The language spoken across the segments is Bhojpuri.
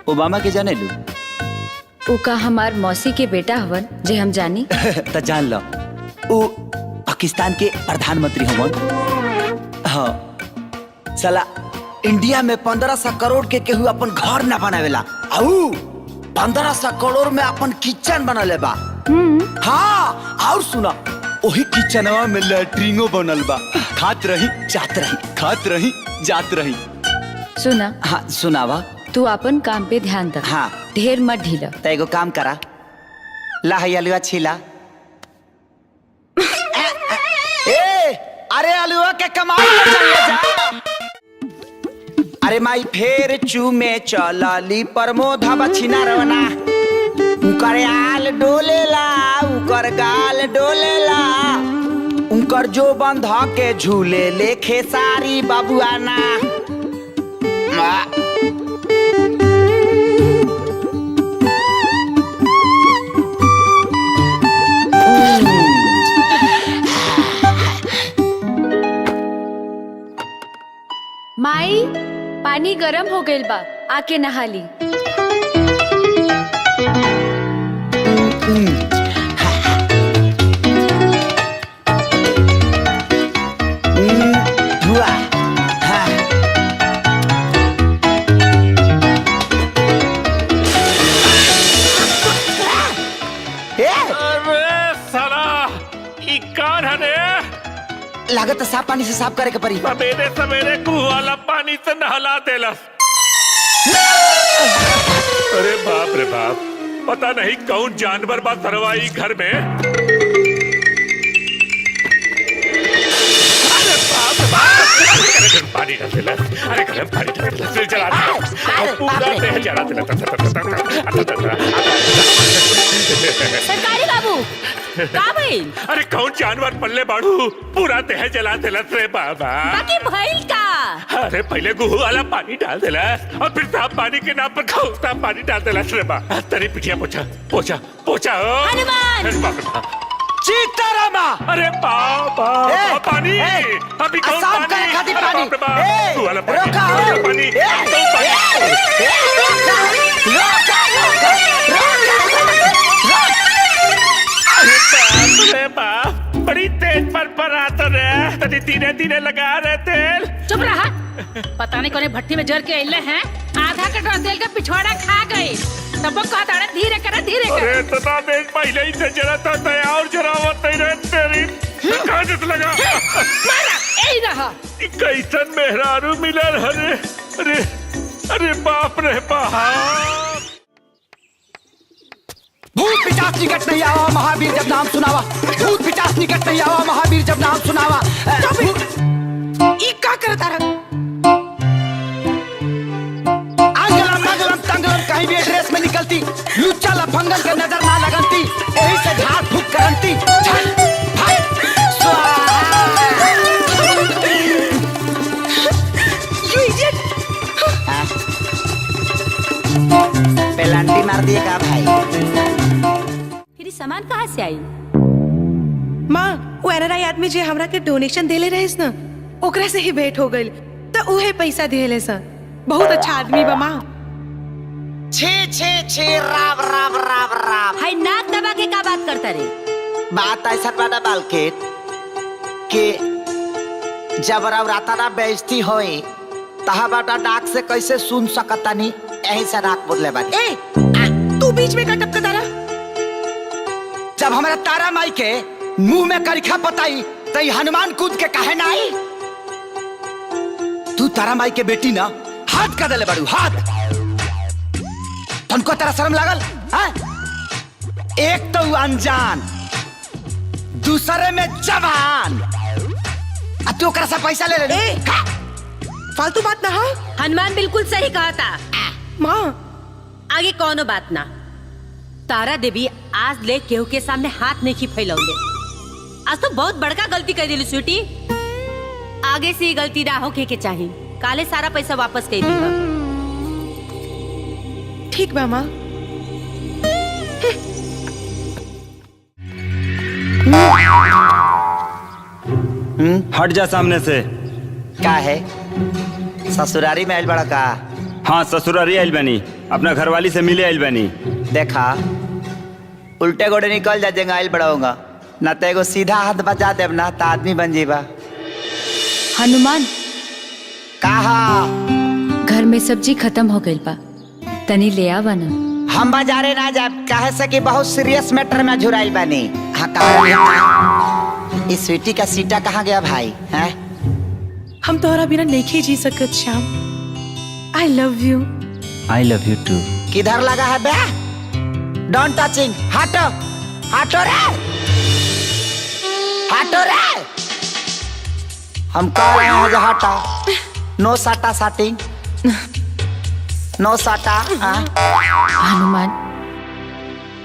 ओबामा के जाने लू? उका हमार मौसी के बेटा हवन जे हम जानी। तो जान लो, वो पाकिस्तान के प्रधानमंत्री हवन। हाँ साला इंडिया में 1500 करोड़ के केहू अपन घर न बनावेला, आउ 1500 करोड़ में अपन किचन बनले बा। हाँ और सुना, वही किचनवा में लैट्रिनो बनल बा। खात रही जात रही, खात रही जात रही। सुना। हाँ सुनावा। तू अपन काम पे ध्यान दे। हाँ ढेर मत ढीला। तो एगो काम करा, अलुआ छीला। ए अरे अलुआ के कमाई पे चल जा। अरे माई फेर चूमे चलली प्रमोद बछिना रवना। उकर आल डोलेला, उकर गाल डोलेला, उकर जो बंध के झूले लेखे सारी बाबुआना। माई पानी गरम हो गइल बा, आके नहा ली। लागत साफ पानी से साफ करे के पड़ी। सवेरे सवेरे कुआं वाला पानी से नहला देलस। अरे बाप रे बाप, पता नहीं कौन जानवर बा सरवाई घर में। अरे बाप रे बाप, पानी डाल देलस। अरे गर्म पानी डाल देलस, फिर जला देलस, पूरा देह जला देलस। सरकारी बाबू का भइल? अरे कौन जानवर पल्ले बाड़ू, पूरा देह जला देलस रे बाबा। बाकी भइल का? अरे पहले गुहू वाला पानी डाल देलस और फिर साफ पानी के नाम पर खौफता पानी डाल देलस रे बा। तेरी पिटिया पोछा पोछा पोछा। हनुमान! अरे बाप रे बाप। सीतारामा! अरे बाबा पानी, अभी कौन साफ पानी? करे खातिर अरे पानी। बाप रे बाप, गुहू वाला पानी, रोका, गुहू वाला पानी, अरे बाप, बड़ी तेज पर आता रे, तनी धीरे धीरे लगा रहे तेल। चुप रहा। पता नहीं कोने भट्टी में जर के अइले हैं, आधा कटोरा तेल का पिछवाड़ा खा गए। तब कहता है धीरे कर धीरे कर। अरे इतना तेज पहले ही से जरा था, तया और जरावत नहीं रहे तेरी। कहाँ से लगा? मारा, यही रहा। कैसन मेहरारू मिलल हरे। अरे अरे बाप रे बाप। भूत पिचास निकट नहीं आवा महावीर जब नाम सुनावा। भूत पिचास निकट नहीं आवा महावीर जब नाम सुनावा। ई का करता रहा? आंगलम नगलम तंगलम कहीं भी एड्रेस में निकलती, लुच्चा लफंगन के नजर ना लगनती, यही से झाड़ फूक करंती। पेलांटी मार दिए का भाई? फिर सामान कहाँ से आई? माँ, वो एनआरआई आदमी जे हमरा के डोनेशन देले रहिस ना, ओकरा से ही भेंट हो गइल, तो उहे पैसा देले सा। बहुत अच्छा आदमी बा माँ। छे छे छे राव राव राव राव। हाय नाक दबा के का बात करता रे? बात ऐसा बाटा बालकेट कि जब राता ना बेइज्जती होई, तहा बाटा डाक से कैसे सुन सकता नहीं, यही से नाक बोले बानी। ए, तू बीच में का टपकता रहा? जब हमारा तारा माई के मुंह में करिखा पताई, तो ये हनुमान कूद के काहे ना आई? तू तारा माई के बेटी ना हाथ का दले बड़ू हाथ। तुमको तेरा शर्म लागल? हाँ? एक तो अनजान, दूसरे में जवान, अब तू से पैसा ले ले। फालतू बात ना। हाँ हनुमान बिल्कुल सही कहा था माँ। आगे कौनो बात ना। तारा देवी आज ले केहू के सामने हाथ नहीं फैलौले। आज तो बहुत बड़का गलती कर दिली स्वीटी। आगे से ये गलती ना होके के चाहिए। काले सारा पैसा वापस कर दी। ठीक बा माँ। हट जा सामने से। क्या है ससुरारी में आइल बड़ा का? हाँ ससुरारी आइल बानी, अपना घरवाली से मिले आइल बानी। देखा उल्टे गोड़े निकल जा जेंगा आइल बढ़ाऊंगा ना तो एगो सीधा हाथ बचा देव ना तो आदमी बन जीबा। हनुमान, कहा घर में सब्जी खत्म हो गई बा, तनी ले आवा ना। हम बाजारे ना जाब कहे से कि बहुत सीरियस मैटर में झुराइल बानी। हाँ कहा इस स्वीटी का सीटा कहाँ गया भाई हैं? हम तोहरा बिना नहीं जी सकत Shyam. I love you. I love you too. किधर लगा है बे? Don't touching. हटो हटो रे, हटो रे। हम कह रहे हैं जो हटो। नो साटा साटिंग, नो साटा। हनुमान,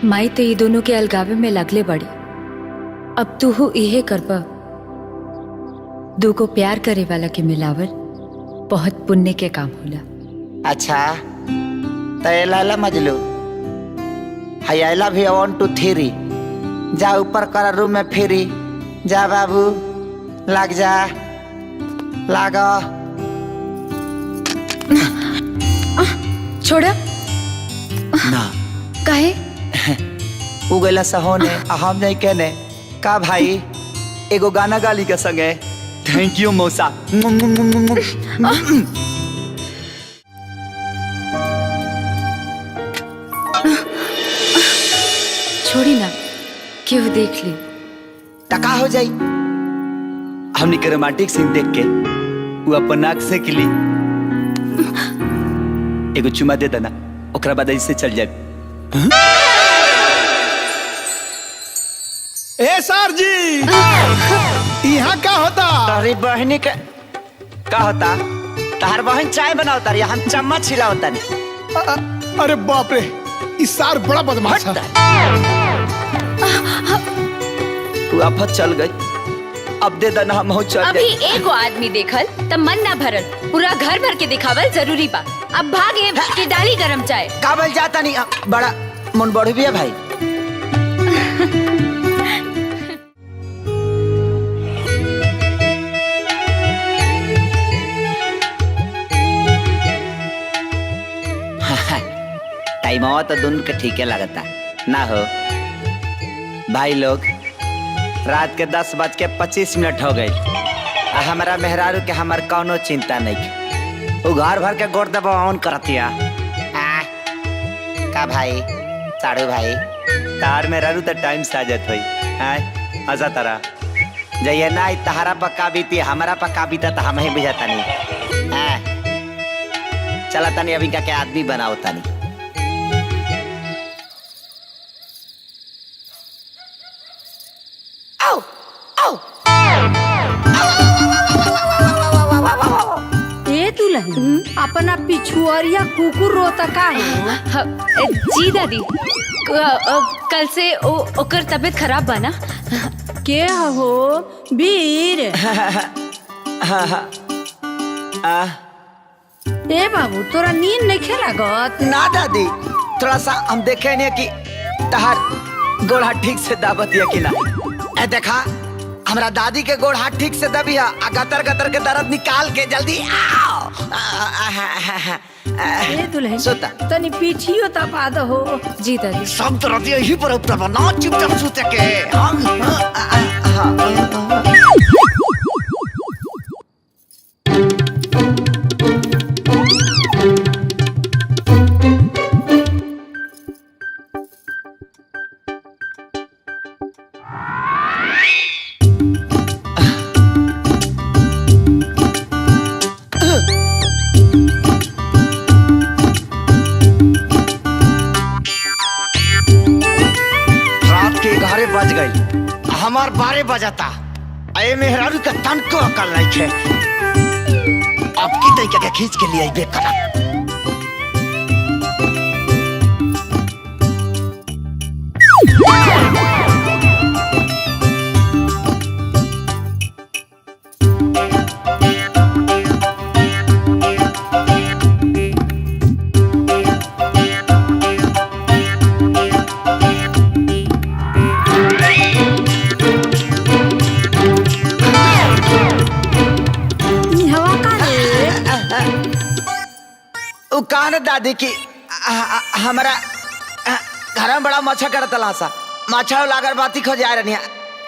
माई तो ये दोनों के अलगावे में लगले बड़ी। अब तू हो इहे करबा। दो को प्यार करे वाला के मिलावल बहुत पुण्य के काम होला। अच्छा तो ये लाला मजलू हाय आई लव यू 1 2 3 जा ऊपर कर रूम में फिरी जा बाबू, लग जा लागो। छोड़ा ना काहे? उगला सहोने हम नहीं कहने का भाई एगो गाना गाली के संगे। थैंक यू मौसा। छोड़ी ना, क्यों देख ली। टका हो जाई। हमने के रोमांटिक सीन देख के वो अपन नाक से किली एगो चुमा दे देना, ओकरा बाद ऐसे चल जाए। ए सर जी, यहाँ का होता? अरे बहनी के का होता? तार बहन चाय बनावता रही, हम चम्मच हिलावता नहीं। अरे बाप रे, इस सार बड़ा बदमाश है। तू आफत चल गई, अब दे देना हम चल अभी गए। एगो आदमी देखल तब मन ना भरल, पूरा घर भर के दिखावल जरूरी बा। अब भागे के डाली गरम चाय। काबल जाता नहीं, बड़ा मन बढ़ भी है भाई। टाइम आवा तो दोनों के ठीक है लगता ना हो भाई लोग। रात के 10:25 हो गई। हमारा मेहरारू के हमार कौनो चिंता नहीं। वो घर भर के गोड़ दबा ऑन करतिया। का भाई साड़ू भाई तार मेहरारू तो टाइम से आ जात हुई। आजा तारा जइए ना तहारा पक्का बीती हमारा पक्का बीता तो हम ही बुझाता नहीं। चला तनी अभी का क्या आदमी बनाओ तनी। ए दुल्हन, अपना पिछुआरिया कुकुर रोता का है? जी दादी, कल से ओकर तबीयत खराब बा ना। के हो वीर? ए बाबू, तोरा नींद नहीं खेलागत? ना दादी, थोड़ा सा हम देखे नहीं कि तहार गोड़ हाथ ठीक से दाबत है कि ना। ए देखा हमरा दादी के गोड़ हाथ ठीक से दबी है। गतर गतर के दर्द निकाल के जल्दी आओ। ए दुल्हन, सोता तनी पीछियो तपा दो हो। जी दादी। सब दर्द यही पर ऊपर बना चुपचाप सोते के। बज गई, हमार 12 बजाता। अये मेहरारू का तन को अकल नहीं है। अब की तरीके के खींच के लिए बेकरा। कहने दादी की हमारा घर में बड़ा मच्छर करता सा मच्छर वाला अगरबत्ती खो जा रही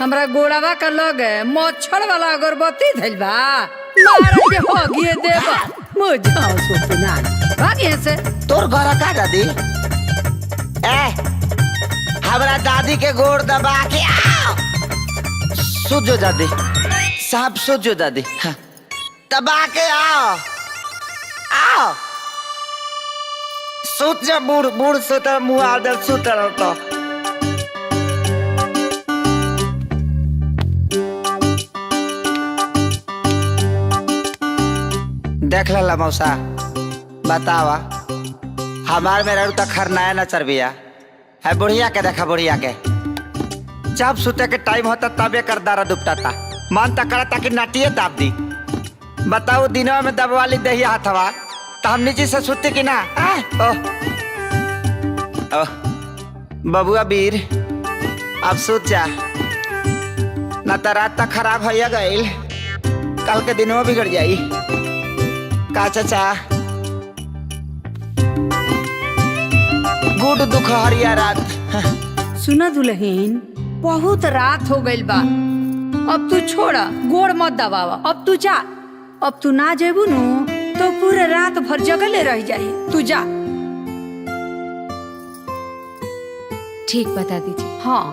हमरा गोड़ावा का लगे मच्छर वाला अगरबत्ती धइल बा मारे के होगिए देबा मुझा सुतना भागिए से तोर घर का दादी हमारा दादी के गोड़ दबा के सुजो दादी साहब सुजो दादी हाँ। दबा के आओ सुत जा बूढ़ बूढ़ सुत मुँह आदर सुत रहता देख ला मौसा बतावा हमार में रहू तक खरनाया न चरबिया है बुढ़िया के देखा बुढ़िया के जब सुते के टाइम होता तबे कर दारा दुपटाता मन तक करता कि नाटिए दाब दी बताओ दिनों में दबवाली दही हाथवा तो हम नीचे से सुते कि ना बबुआ वीर अब सोच जा न तो रात तक खराब हो गई कल के दिनों बिगड़ जाई का चाचा गुड दुख हरिया रात सुना दुल्हन बहुत रात हो गइल बा अब तू छोड़ा गोड़ मत दबावा अब तू जा अब तू ना जेबू नु तो पूरे रात भर जगले रह जाई तू जा ठीक बता दीजिए। हाँ